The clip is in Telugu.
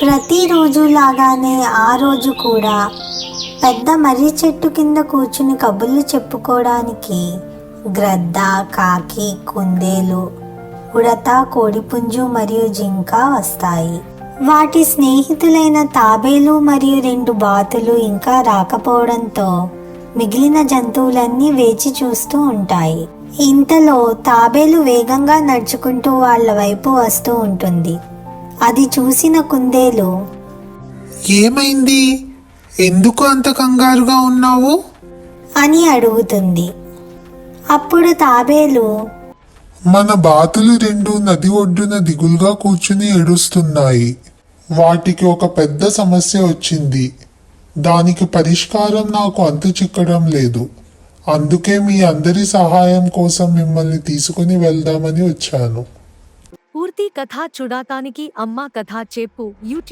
ప్రతిరోజు లాగానే ఆ రోజు కూడా పెద్ద మర్రి చెట్టు కింద కూర్చుని కబుర్లు చెప్పుకోవడానికి గ్రద్ద, కాకి, కుందేలు, ఉడత, కోడిపుంజు మరియు జింక వస్తాయి. వాటి స్నేహితులైన తాబేలు మరియు 2 బాతులు ఇంకా రాకపోవడంతో మిగిలిన జంతువులన్నీ వేచి చూస్తూ ఉంటాయి. ఇంతలో తాబేలు వేగంగా నడుచుకుంటూ వాళ్ళ వైపు వస్తూ ఉంటుంది. అది చూసిన కుందేలు, ఏమైంది? ఎందుకు అంత కంగారుగా ఉన్నావు? అని అడుగుతుంది. అప్పుడు తాబేలు, మన బాతులు 2 నది ఒడ్డున దిగులుగా కూర్చుని ఏడుస్తున్నాయి. వాటికి ఒక పెద్ద సమస్య వచ్చింది. దానికి పరిష్కారం నాకు అంతు చిక్కడం లేదు. అందుకే మీ అందరి సహాయం కోసం మిమ్మల్ని తీసుకుని వెళ్దామని వచ్చాను. పూర్తి కథ చూడటానికి అమ్మ కథ చెప్పు యూట్యూబ్